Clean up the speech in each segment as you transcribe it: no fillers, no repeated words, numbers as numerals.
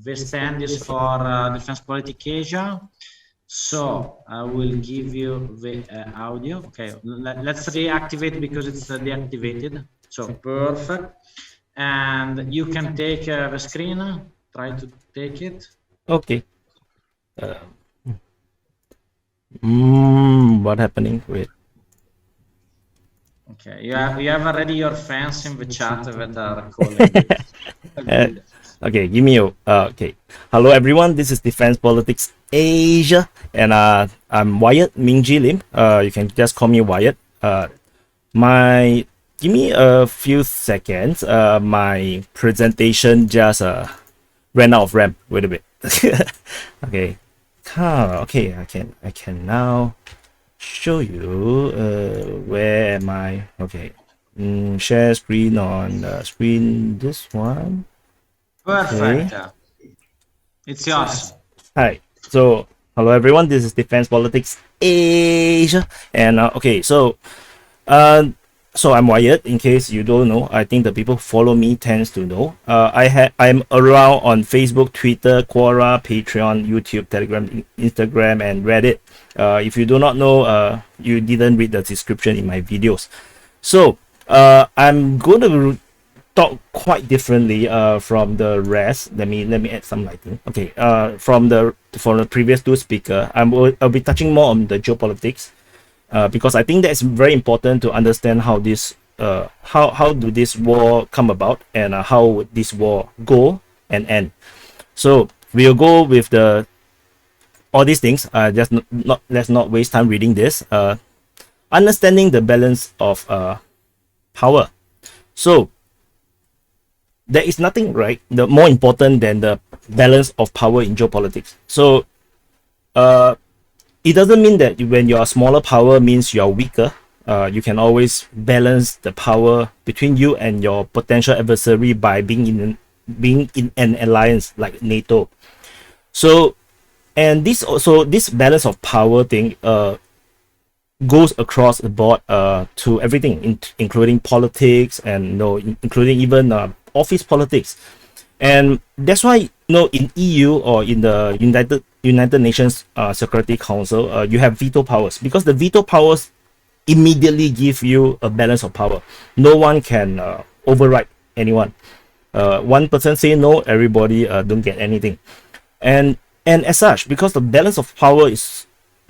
this stand is for Defense Politics Asia. So I will give you the audio. Okay, let's reactivate because it's deactivated. So perfect. And you can take the screen. Try to take it. Okay. What happening? Wait. Okay, you have already your fans in the chat that are calling. Okay, give me a okay. Hello everyone, this is Defense Politics Asia, and I'm Wyatt Mingji Lim. You can just call me Wyatt. Give me a few seconds. My presentation just ran out of RAM. Wait a bit. Okay. Okay, I can now show you where am I. Okay. Share screen on the screen, this one. Perfect. Okay. It's yours. Hi. So hello everyone, this is Defense Politics Asia, and okay, so I'm Wyatt. In case you don't know, I think the people who follow me tends to know. I'm around on Facebook, Twitter, Quora, Patreon, YouTube, Telegram, Instagram, and Reddit. If you do not know, you didn't read the description in my videos. So I'm going to talk quite differently from the rest. Let me add some lighting. Okay, from the previous two speakers, I'll be touching more on the geopolitics. Because I think that's very important to understand how this how do this war come about, and how would this war go and end. So we'll go with all these things. Let's not waste time reading this. Understanding the balance of power. So there is nothing more important than the balance of power in geopolitics. So it doesn't mean that when you're a smaller power means you're weaker. You can always balance the power between you and your potential adversary by being in an alliance like NATO. So, and this balance of power thing goes across the board to everything, including politics, and including even office politics. And that's why in EU or in the United Nations Security Council, you have veto powers, because the veto powers immediately give you a balance of power. No one can override anyone. One person say no, everybody don't get anything. And as such, because the balance of power is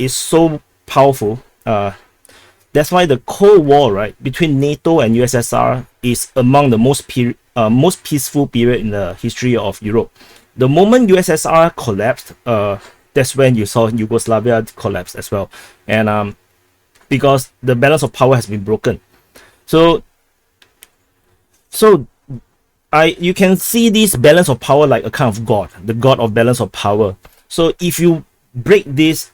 so powerful, that's why the Cold War between NATO and USSR is among the most peaceful period in the history of Europe. The moment USSR collapsed, that's when you saw Yugoslavia collapse as well, and because the balance of power has been broken. So you can see this balance of power like a kind of god, the god of balance of power. So if you break this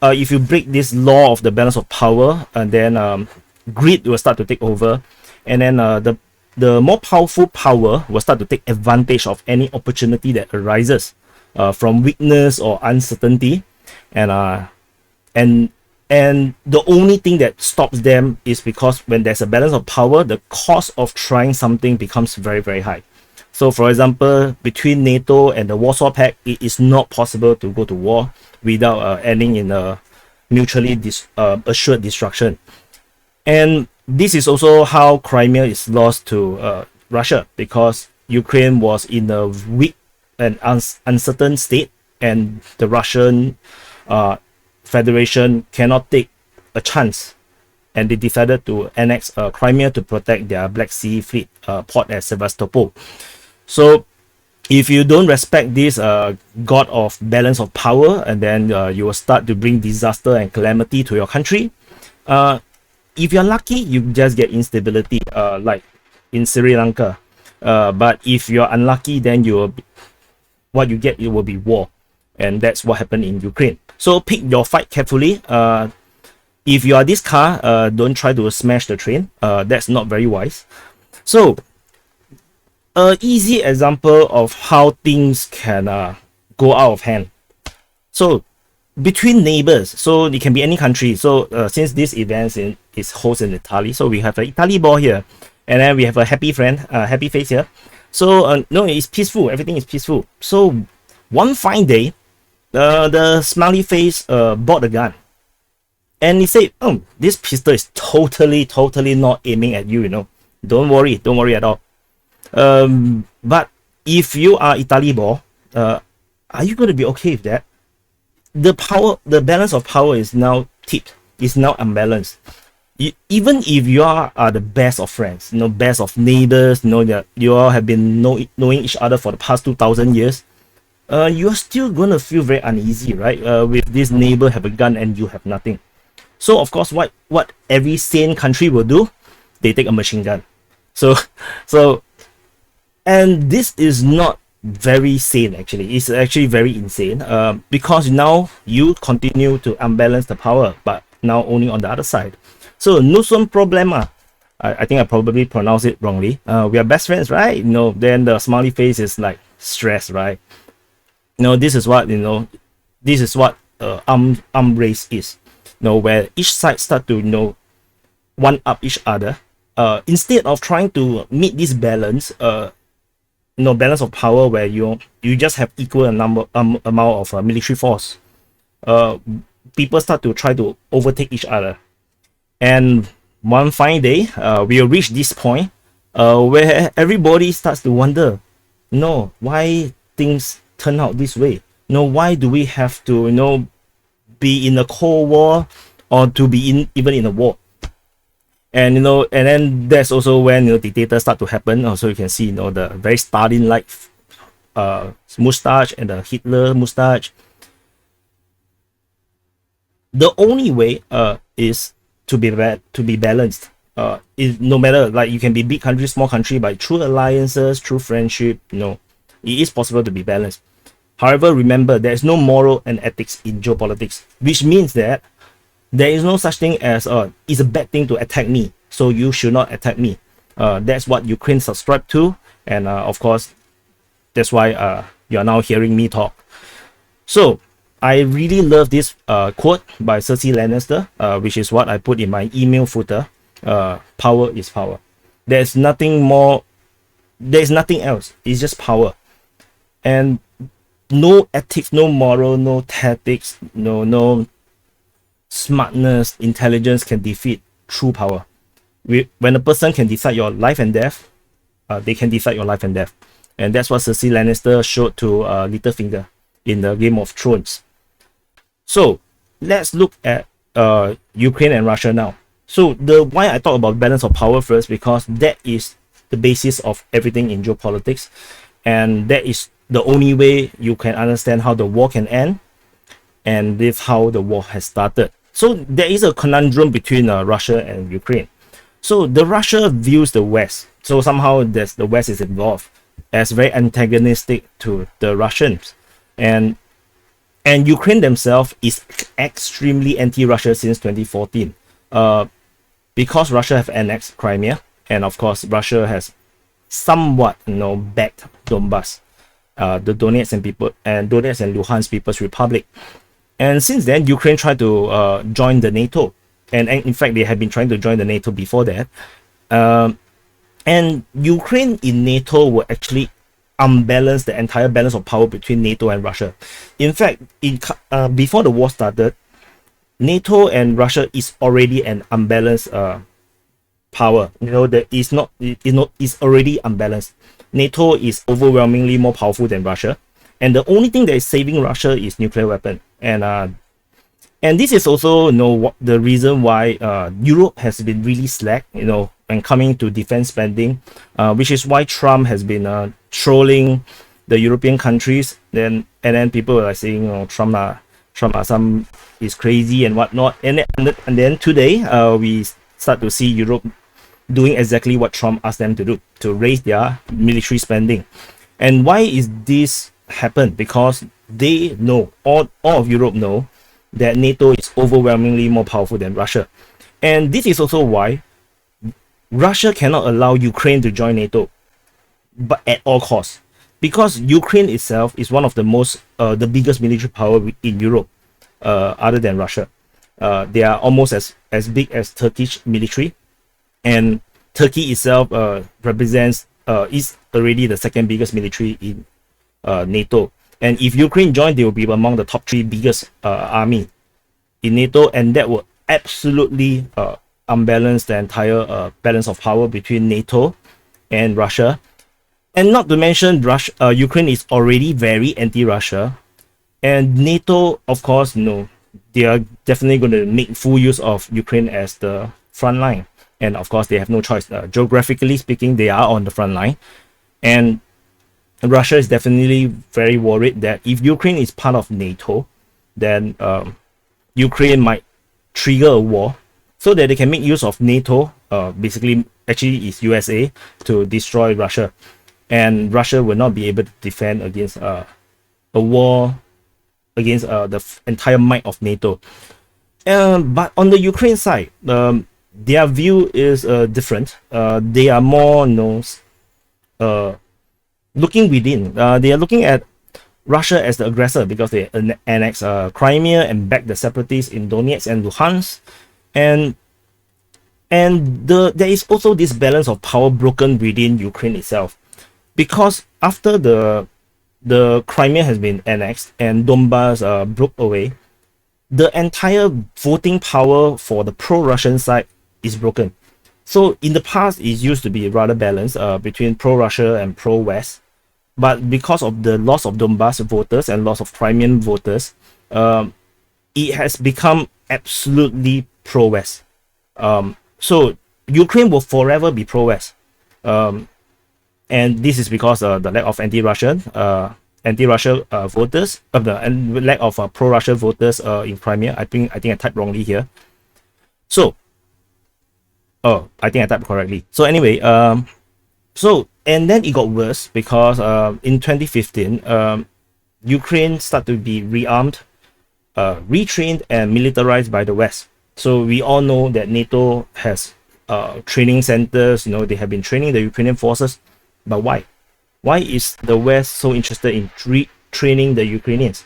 law of the balance of power, and then greed will start to take over, and then the more powerful power will start to take advantage of any opportunity that arises from weakness or uncertainty, and the only thing that stops them is because when there's a balance of power, the cost of trying something becomes very, very high. So for example, between NATO and the Warsaw Pact, it is not possible to go to war without ending in a mutually assured destruction. And this is also how Crimea is lost to Russia, because Ukraine was in a weak and uncertain state, and the Russian Federation cannot take a chance, and they decided to annex Crimea to protect their Black Sea fleet port at Sevastopol. So if you don't respect this god of balance of power, and then you will start to bring disaster and calamity to your country. If you're lucky, you just get instability, like in Sri Lanka. But if you're unlucky, then what you get, it will be war, and that's what happened in Ukraine. So pick your fight carefully. If you are this car, don't try to smash the train. That's not very wise. So an easy example of how things can go out of hand. So between neighbors, so it can be any country. So since this event is hosted in Italy, so we have an Italy ball here, and then we have a happy friend, happy face here. So no, it's peaceful, everything is peaceful. So One fine day, the smiley face bought a gun. And he said, oh, this pistol is totally not aiming at you, Don't worry at all. But if you are Italibor, are you going to be okay with that? The balance of power is now tipped, is now unbalanced. Even if you are the best of friends, best of neighbors, that you all have been knowing each other for the past 2,000 years, you're still gonna feel very uneasy, right? With this neighbor have a gun and you have nothing. So of course, what every sane country will do, they take a machine gun. So, and this is not very sane actually. It's actually very insane. Because now you continue to unbalance the power, but now only on the other side. So no son problema. I think I probably pronounced it wrongly. We are best friends, right? Then the smiley face is like stress, right? This is what arm race is. Where each side start to one up each other. Instead of trying to meet this balance, balance of power where you just have equal amount of military force. People start to try to overtake each other. And one fine day, we'll reach this point where everybody starts to wonder, why things turn out this way? Why do we have to, be in a Cold War or to be even in a war? And and then there's also when dictators start to happen. Also, you can see the very Stalin-like mustache and the Hitler mustache. The only way is to be balanced. Is no matter, like, you can be big country, small country, but through alliances, through friendship, it is possible to be balanced. However, remember, there is no moral and ethics in geopolitics, which means that there is no such thing as it's a bad thing to attack me, so you should not attack me. That's what Ukraine subscribed to, and of course, that's why you are now hearing me talk. So I really love this quote by Cersei Lannister, which is what I put in my email footer. Power is power. There's nothing more. There's nothing else. It's just power, and no ethics, no moral, no tactics, no smartness, intelligence can defeat true power. When a person can decide your life and death, they can decide your life and death, and that's what Cersei Lannister showed to Littlefinger in the Game of Thrones. So let's look at Ukraine and Russia now. So why I talk about balance of power first, because that is the basis of everything in geopolitics, and that is the only way you can understand how the war can end, and with how the war has started. So there is a conundrum between Russia and Ukraine. So the Russia views the West, so somehow the West is involved, as very antagonistic to the Russians, and Ukraine themselves is extremely anti-Russia since 2014, because Russia have annexed Crimea, and of course Russia has somewhat backed Donbass, the Donetsk and Luhansk People's Republic. And since then, Ukraine tried to join the NATO, and in fact they have been trying to join the NATO before that. And Ukraine in NATO will actually unbalance the entire balance of power between NATO and Russia. In fact, before the war started, NATO and Russia is already an unbalanced power. That is already unbalanced. NATO is overwhelmingly more powerful than Russia, and the only thing that is saving Russia is nuclear weapon. And this is also the reason why Europe has been really slack, when coming to defense spending, which is why Trump has been trolling the European countries. And then people are saying, Trump is crazy and whatnot. And then today we start to see Europe doing exactly what Trump asked them to do, to raise their military spending. And why is this happen? Because they know, all of Europe know, that NATO is overwhelmingly more powerful than Russia. And this is also why Russia cannot allow Ukraine to join NATO, but at all costs, because Ukraine itself is one of the biggest military power in Europe, other than Russia. They are almost as big as Turkish military, and Turkey itself represents is already the second biggest military in NATO. And if Ukraine joined, they will be among the top 3 biggest army in NATO, and that would absolutely unbalance the entire balance of power between NATO and Russia. And not to mention, Ukraine is already very anti-Russia, and NATO, of course, they are definitely going to make full use of Ukraine as the front line. And of course, they have no choice. Geographically speaking, they are on the front line. And Russia is definitely very worried that if Ukraine is part of NATO, then Ukraine might trigger a war so that they can make use of NATO, basically, actually is USA, to destroy Russia. And Russia will not be able to defend against a war against the entire might of NATO. But on the Ukraine side, their view is different. They are more looking within. They are looking at Russia as the aggressor because they annexed Crimea and backed the separatists in Donetsk and Luhansk. And there is also this balance of power broken within Ukraine itself, because after the Crimea has been annexed and Donbass broke away, the entire voting power for the pro-Russian side is broken. So in the past, it used to be rather balanced between pro-Russia and pro-West. But because of the loss of Donbass voters and loss of Crimean voters, it has become absolutely pro-West. So Ukraine will forever be pro-West. And this is because the lack of anti-Russia voters, and lack of pro-Russia voters in Crimea. I think I typed wrongly here. So, I think I typed correctly. So anyway, and then it got worse because in 2015, Ukraine started to be rearmed, retrained, and militarized by the West. So we all know that NATO has training centers. They have been training the Ukrainian forces. But why? Why is the West so interested in training the Ukrainians?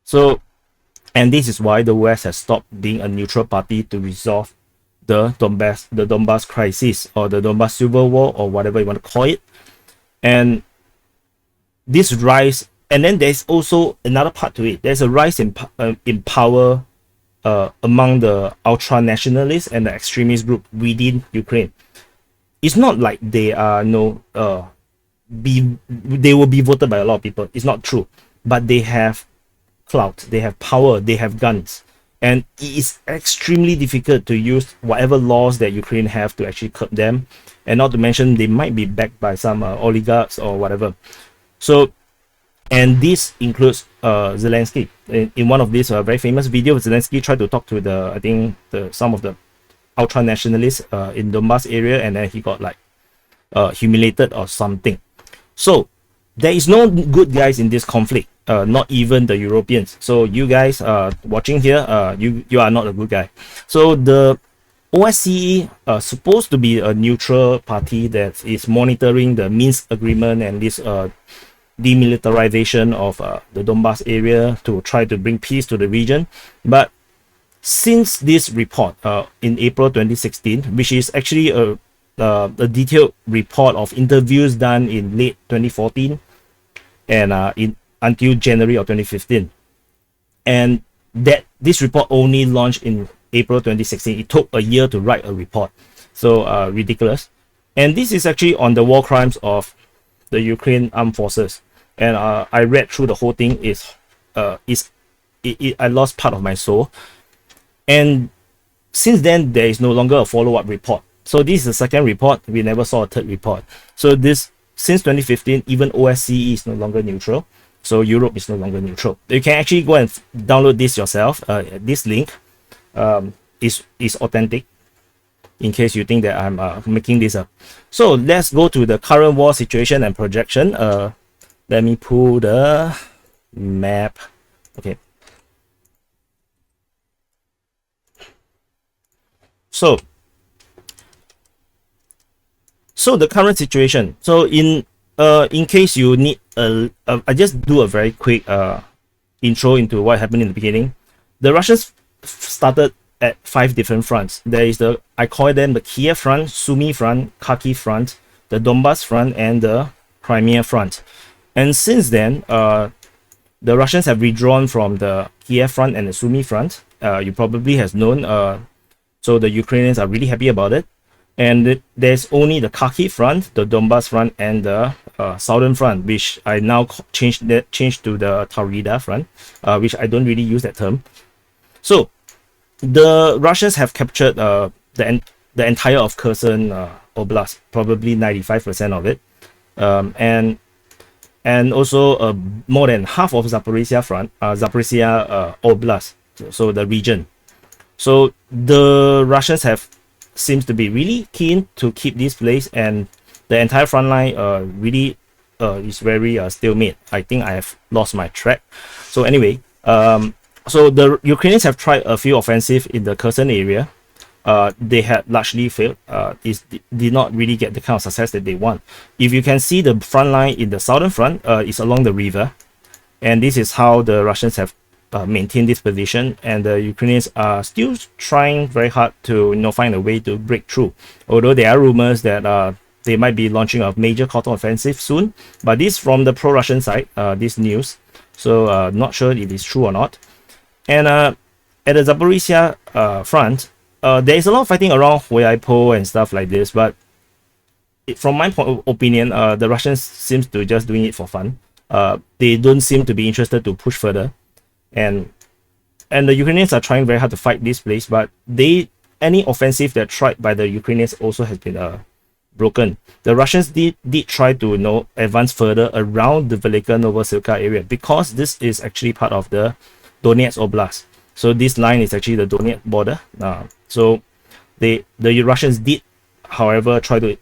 So, and this is why the West has stopped being a neutral party to resolve the Donbass crisis, or the Donbass civil war, or whatever you want to call it. And this rise, and then there's also another part to it. There's a rise in power among the ultra nationalists and the extremist group within Ukraine. It's not like they are they will be voted by a lot of people. It's not true, but they have clout, they have power, they have guns, and it is extremely difficult to use whatever laws that Ukraine have to actually curb them. And not to mention, they might be backed by some oligarchs or whatever. So, and this includes Zelensky. In one of these very famous videos, Zelensky tried to talk to some of the ultra nationalists in Donbass area, and then he got like humiliated or something. So there is no good guys in this conflict, not even the Europeans. So you guys watching here, you are not a good guy. So the OSCE supposed to be a neutral party that is monitoring the Minsk agreement and this demilitarization of the Donbass area to try to bring peace to the region. But since this report in April 2016, which is actually a detailed report of interviews done in late 2014 and until January of 2015, and that this report only launched in April 2016. It took a year to write a report, so ridiculous. And this is actually on the war crimes of the Ukraine armed forces, and I read through the whole thing. I lost part of my soul. And since then, there is no longer a follow-up report. So this is the second report. We never saw a third report. So this, since 2015, even OSCE is no longer neutral. So Europe is no longer neutral. You can actually go and download this yourself. This link is authentic, in case you think that I'm making this up. So let's go to the current war situation and projection. Let me pull the map. Okay. So the current situation. So in case you need I just do a very quick intro into what happened in the beginning. The Russians started at 5 different fronts. There is I call them the Kiev front, Sumy front, Kharkiv front, the Donbass front, and the Crimea front. And since then, the Russians have withdrawn from the Kiev front and the Sumy front. You probably has known. So the Ukrainians are really happy about it. And there's only the Kharkiv front, the Donbas front, and the southern front, which I now changed to the Taurida front, which I don't really use that term. So the Russians have captured the entire of Kherson Oblast, probably 95% of it, and also more than half of Zaporizhia front, Zaporizhia Oblast, so the region. So the Russians seems to be really keen to keep this place, and the entire front line really is very stalemate. I think I have lost my track. So anyway, so the Ukrainians have tried a few offensive in the Kherson area. They had largely failed. Did not really get the kind of success that they want. If you can see the front line in the southern front is along the river, and this is how the Russians have maintained this position, and the Ukrainians are still trying very hard to find a way to break through. Although there are rumors that they might be launching a major counter-offensive soon, but this from the pro-Russian side, this news. So not sure if it's true or not. And at the Zaporizhia front, there is a lot of fighting around Wyatt and stuff like this, but from my opinion, the Russians seems to just doing it for fun. They don't seem to be interested to push further, and the Ukrainians are trying very hard to fight this place, but any offensive that tried by the Ukrainians also has been broken. The Russians did try to advance further around the Velika Novosilka area, because this is actually part of the Donetsk Oblast. So this line is actually the Donetsk border. So the Russians did, however, try to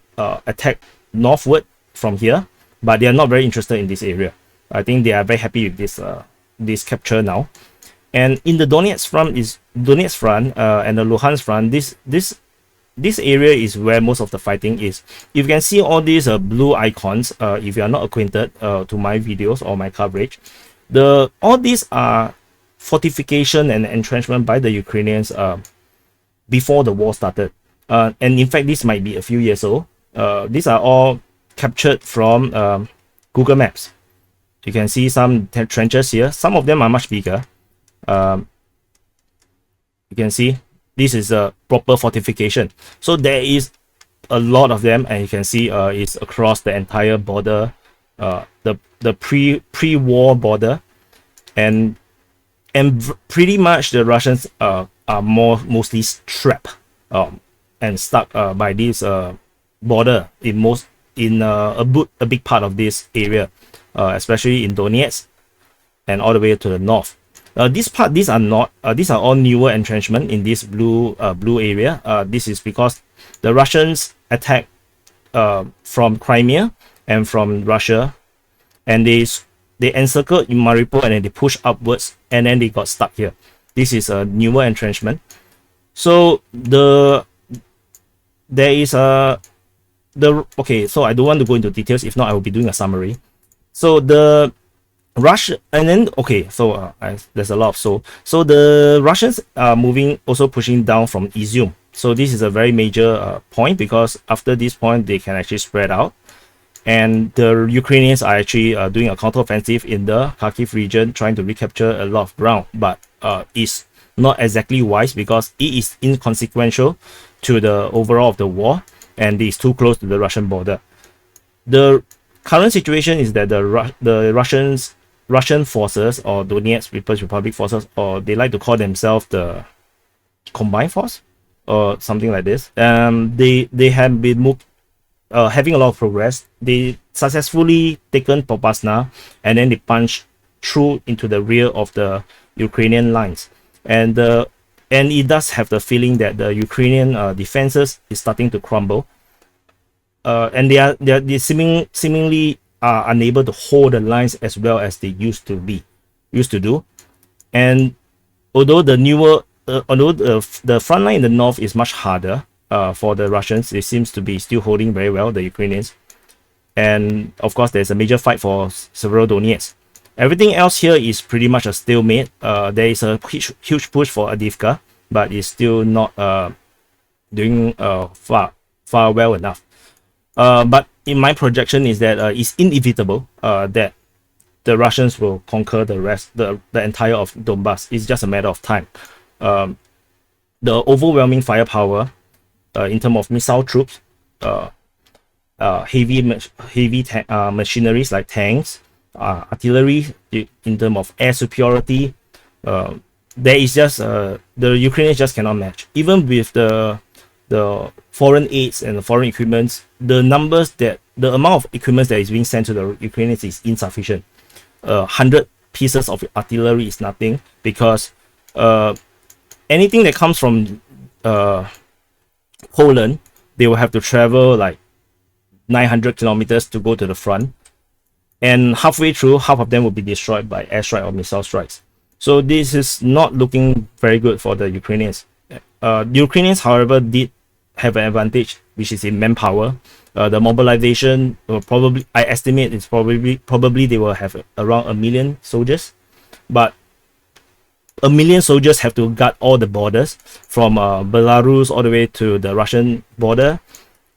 attack northward from here, but they are not very interested in this area. I think they are very happy with this capture now. And in the Donetsk front and the Luhansk front, this area is where most of the fighting is. You can see all these blue icons. If you are not acquainted to my videos or my coverage, all these are fortification and entrenchment by the Ukrainians before the war started. And in fact, this might be a few years old. These are all captured from Google Maps. You can see some trenches here. Some of them are much bigger. You can see this is a proper fortification. So there is a lot of them, and you can see it's across the entire border, the pre-war border, and pretty much the Russians are mostly trapped and stuck by this border in a big part of this area, especially in Donetsk and all the way to the north. These are all newer entrenchment in this blue area. This is because the Russians attacked from Crimea and from Russia, and they encircled in Mariupol, and then they pushed upwards, and then they got stuck here. This is a newer entrenchment. So okay, so I don't want to go into details. If not, I will be doing a summary. So the Russia, and then okay, so there's a lot of so the Russians are pushing down from Izium. So this is a very major point, because after this point they can actually spread out, and the Ukrainians are actually doing a counteroffensive in the Kharkiv region, trying to recapture a lot of ground, but it's not exactly wise, because it is inconsequential to the overall of the war, and it's too close to the Russian border. The current situation is that the Russian forces, or Donetsk People's Republic forces, or they like to call themselves the Combined Force or something like this, they have been having a lot of progress. They successfully taken Popasna, and then they punched through into the rear of the Ukrainian lines, and it does have the feeling that the Ukrainian defenses is starting to crumble, and they seemingly are unable to hold the lines as well as they used to do. And although the front line in the north is much harder for the Russians, it seems to be still holding very well, the Ukrainians. And of course, there's a major fight for several Donetsk. Everything else here is pretty much a stalemate. There is a huge push for Avdiivka, but it's still not doing far well enough. But in my projection is that it's inevitable that the Russians will conquer the rest, the entire of Donbass. It's just a matter of time. The overwhelming firepower in terms of missile troops, heavy machineries like tanks, artillery, in terms of air superiority, there is just the Ukrainians just cannot match. Even with the foreign aids and the foreign equipments, the amount of equipment that is being sent to the Ukrainians is insufficient. 100 pieces of artillery is nothing, because anything that comes from Poland, they will have to travel like 900 kilometers to go to the front, and halfway through, half of them will be destroyed by airstrike or missile strikes. So this is not looking very good for the Ukrainians. The Ukrainians, however, did have an advantage, which is in manpower. The mobilization will probably, I estimate, it's probably they will have around 1 million soldiers, but 1 million soldiers have to guard all the borders from Belarus all the way to the Russian border,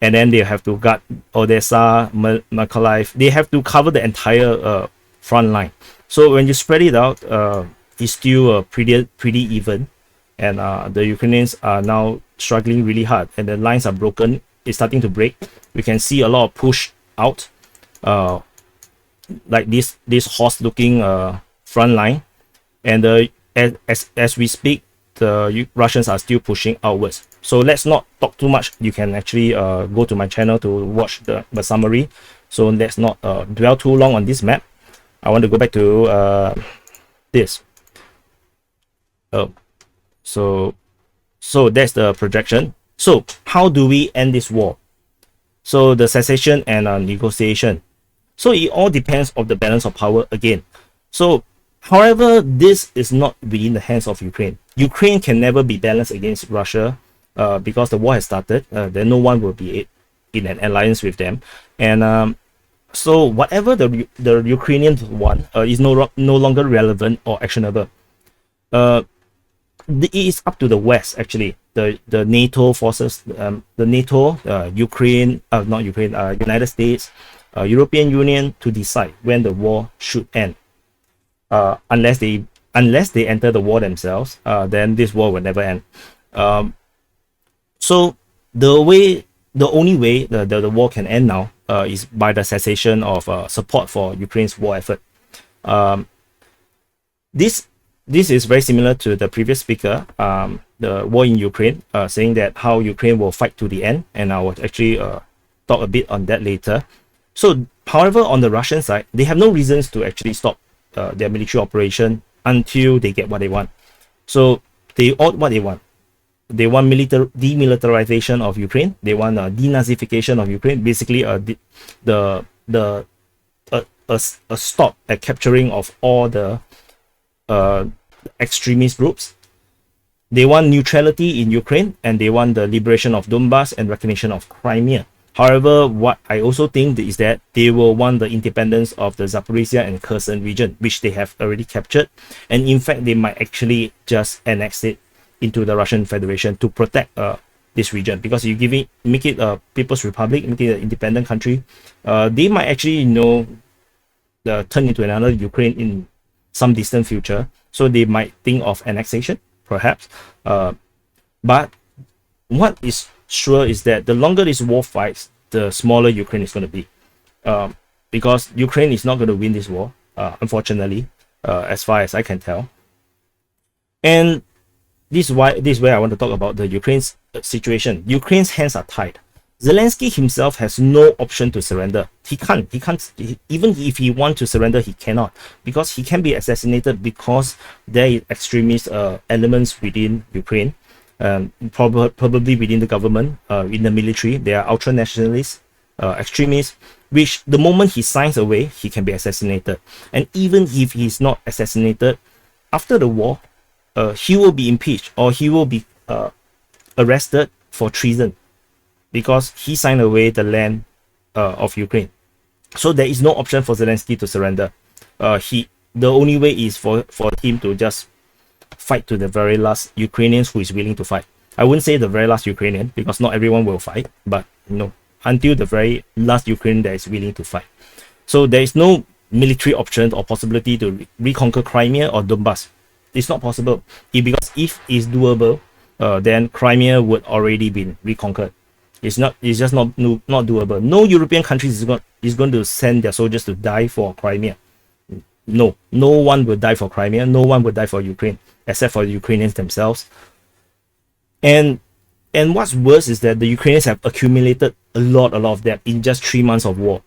and then they have to guard Odessa, Mykolaiv. They have to cover the entire front line. So when you spread it out, it's still pretty even, and the Ukrainians are now struggling really hard, and the lines are broken. It's starting to break. We can see a lot of push out, like this horse-looking front line, and as we speak, the Russians are still pushing outwards. So let's not talk too much. You can actually go to my channel to watch the summary. So let's not dwell too long on this map. I want to go back to this. So that's the projection. So how do we end this war? So the cessation and negotiation. So it all depends on the balance of power again. So however, this is not within the hands of Ukraine. Ukraine can never be balanced against Russia because the war has started. Then no one will be in an alliance with them. And so whatever the Ukrainians want is no longer relevant or actionable. It is up to the West, actually, the NATO forces, the NATO, United States, European Union, to decide when the war should end. Unless they enter the war themselves, then this war will never end. So the only way the war can end now is by the cessation of support for Ukraine's war effort. This is very similar to the previous speaker, the war in Ukraine, saying that how Ukraine will fight to the end, and I will actually talk a bit on that later. So, however, on the Russian side, they have no reasons to actually stop their military operation until they get what they want. So they ought what they want. They want demilitarization of Ukraine. They want a denazification of Ukraine. Basically, a stop at capturing of all the extremist groups. They want neutrality in Ukraine, and they want the liberation of Donbass and recognition of Crimea. However, what I also think is that they will want the independence of the Zaporizhia and Kherson region, which they have already captured. And in fact, they might actually just annex it into the Russian Federation to protect this region. Because you make it a People's Republic, make it an independent country, they might actually, turn into another Ukraine in some distant future. So they might think of annexation, perhaps. But what is sure is that the longer this war fights, the smaller Ukraine is going to be, because Ukraine is not going to win this war, unfortunately, as far as I can tell. And this is where I want to talk about the Ukraine's situation. Ukraine's hands are tied. Zelensky himself has no option to surrender. He can't, even if he wants to surrender, he cannot, because he can be assassinated because there is extremist elements within Ukraine. Probably within the government, in the military, they are ultra-nationalists, extremists, which the moment he signs away, he can be assassinated. And even if he's not assassinated, after the war, he will be impeached, or he will be arrested for treason, because he signed away the land of Ukraine. So there is no option for Zelensky to surrender. The only way is for him to just fight to the very last Ukrainians who is willing to fight. I wouldn't say the very last Ukrainian, because not everyone will fight, but until the very last Ukrainian that is willing to fight. So there is no military option or possibility to reconquer Crimea or Donbass. It's not possible. Because if it's doable, then Crimea would already been reconquered. It's not. It's just not doable. No European countries is going to send their soldiers to die for Crimea. No one will die for Crimea. No one will die for Ukraine, except for the Ukrainians themselves. And what's worse is that the Ukrainians have accumulated a lot of debt in just 3 months of war.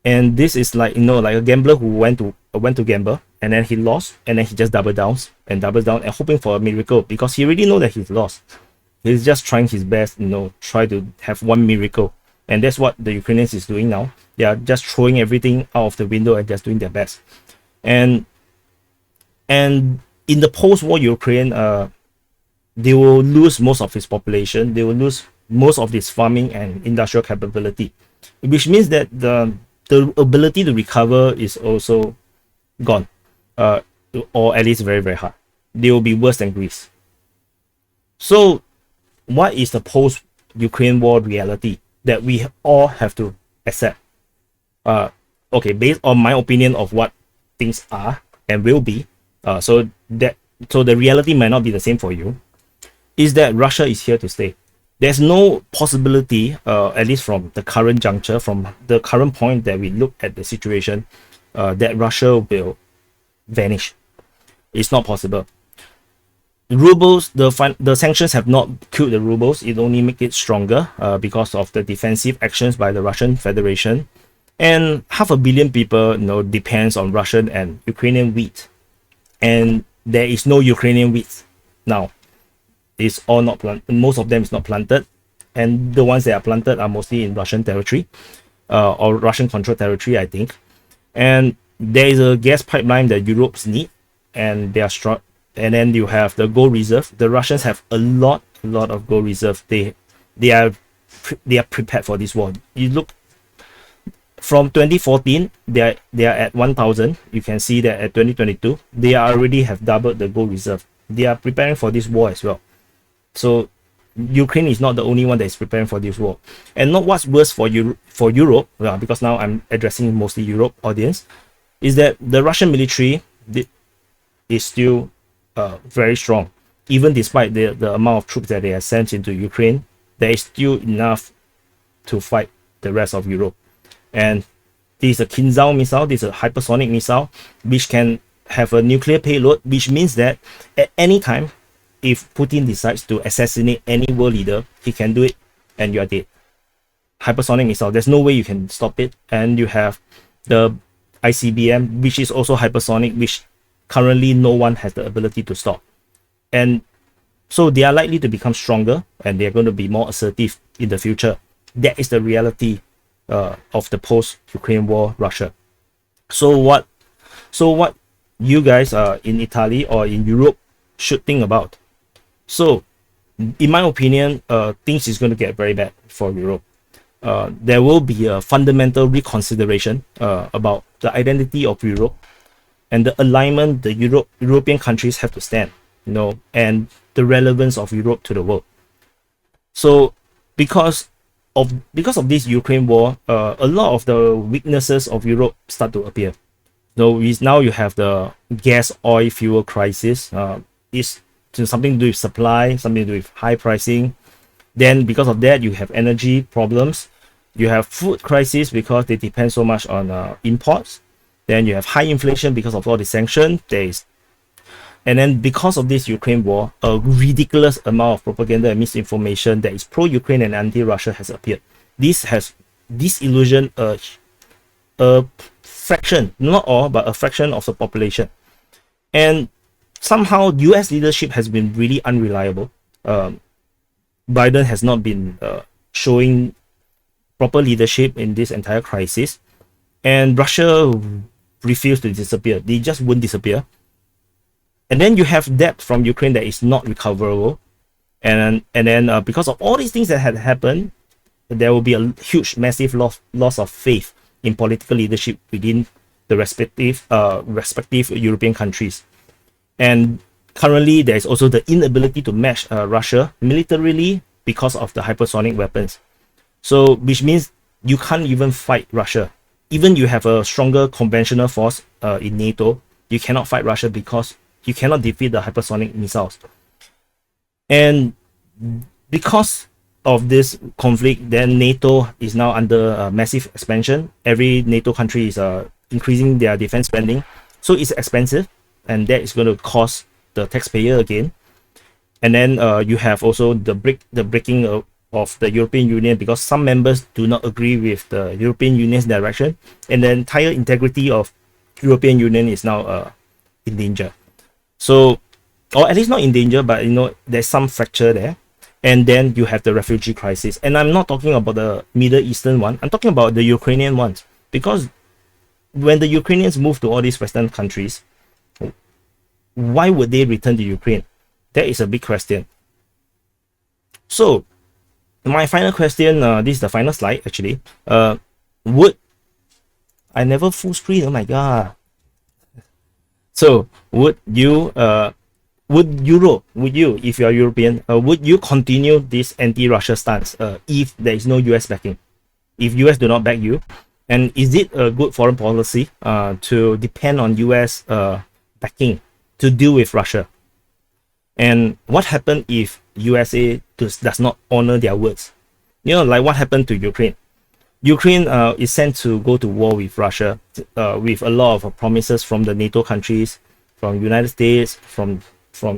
And this is like, like a gambler who went to gamble, and then he lost, and then he just doubles down and hoping for a miracle, because he already know that he's lost. He's just trying his best, try to have one miracle. And that's what the Ukrainians is doing now. They are just throwing everything out of the window and just doing their best. And in the post-war Ukraine, they will lose most of its population. They will lose most of its farming and industrial capability, which means that the ability to recover is also gone, or at least very, very hard. They will be worse than Greece. So what is the post-Ukraine war reality that we all have to accept? Okay, based on my opinion of what things are and will be, so the reality might not be the same for you, is that Russia is here to stay. There's no possibility, at least from the current juncture, from the current point that we look at the situation, that Russia will vanish. It's not possible. Rubles, the sanctions have not killed the rubles. It only make it stronger because of the defensive actions by the Russian Federation. And 500 million people, depends on Russian and Ukrainian wheat. And there is no Ukrainian wheat now. It's all not planted. Most of them is not planted. And the ones that are planted are mostly in Russian territory, or Russian controlled territory, I think. And there is a gas pipeline that Europe's need, and they are strong. And then you have the gold reserve. The Russians have a lot of gold reserve. They are prepared for this war. You look from 2014, they are at 1,000. You can see that at 2022, they already have doubled the gold reserve. They are preparing for this war as well. So Ukraine is not the only one that is preparing for this war. And not what's worse for Europe, because now I'm addressing mostly Europe audience, is that the Russian military is still very strong. Even despite the amount of troops that they have sent into Ukraine, there is still enough to fight the rest of Europe. And this is a Kinzhal missile, this is a hypersonic missile, which can have a nuclear payload, which means that at any time, if Putin decides to assassinate any world leader, he can do it and you are dead. Hypersonic missile, there's no way you can stop it. And you have the ICBM, which is also hypersonic, which currently no one has the ability to stop. And so they are likely to become stronger, and they are going to be more assertive in the future. That is the reality of the post-Ukraine war Russia. So what you guys in Italy or in Europe should think about? So in my opinion, things is going to get very bad for Europe. There will be a fundamental reconsideration about the identity of Europe and the alignment the European countries have to stand, and the relevance of Europe to the world. So because of this Ukraine war, a lot of the weaknesses of Europe start to appear. So now you have the gas, oil, fuel crisis. It's something to do with supply, something to do with high pricing. Then because of that, you have energy problems. You have food crisis because they depend so much on imports. Then you have high inflation because of all the sanctions. And then because of this Ukraine war, a ridiculous amount of propaganda and misinformation that is pro-Ukraine and anti-Russia has appeared. This has disillusioned a fraction, not all, but a fraction of the population. And somehow US leadership has been really unreliable. Biden has not been showing proper leadership in this entire crisis. And Russia refused to disappear. They just wouldn't disappear. And then you have debt from Ukraine that is not recoverable. And then because of all these things that had happened, there will be a huge, massive loss of faith in political leadership within the respective European countries. And currently, there is also the inability to match Russia militarily because of the hypersonic weapons. So, which means you can't even fight Russia. even you have a stronger conventional force in NATO, you cannot fight Russia because you cannot defeat the hypersonic missiles. And because of this conflict, then NATO is now under massive expansion. Every NATO country is increasing their defense spending, so it's expensive, and that is going to cost the taxpayer again. And then you have also the breaking of the European Union, because some members do not agree with the European Union's direction, and the entire integrity of European Union is now in danger. So, or at least not in danger, but there's some fracture there. And then you have the refugee crisis, and I'm not talking about the Middle Eastern one. I'm talking about the Ukrainian ones, because when the Ukrainians move to all these Western countries, why would they return to Ukraine? That is a big question. So, my final question, this is the final slide actually. Would I never full screen? Oh my god. So, would you, if you are European, would you continue this anti-Russia stance if there is no US backing? If US do not back you, and is it a good foreign policy to depend on US backing to deal with Russia? And what happened if USA does not honor their words? Like what happened to Ukraine. Ukraine is sent to go to war with Russia with a lot of promises from the NATO countries, from United States, from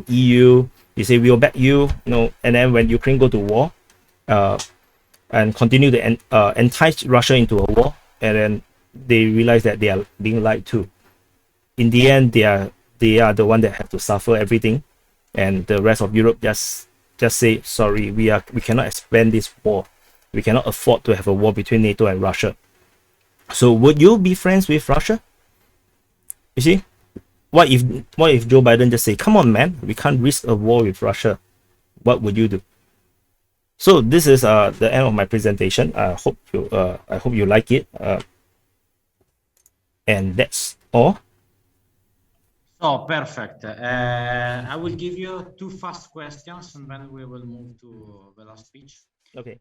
EU. They say we'll back you, and then when Ukraine go to war and continue to entice Russia into a war, and then they realize that they are being lied to. In the end, they are the one that have to suffer everything, and the rest of Europe just say sorry, we cannot expand this war. We cannot afford to have a war between NATO and Russia. So would you be friends with Russia? You see, what if Joe Biden just say, come on man, we can't risk a war with Russia? What would you do? So this is the end of my presentation. I hope you like it, and that's all. Oh, perfect. I will give you two fast questions, and then we will move to the last speech. Okay.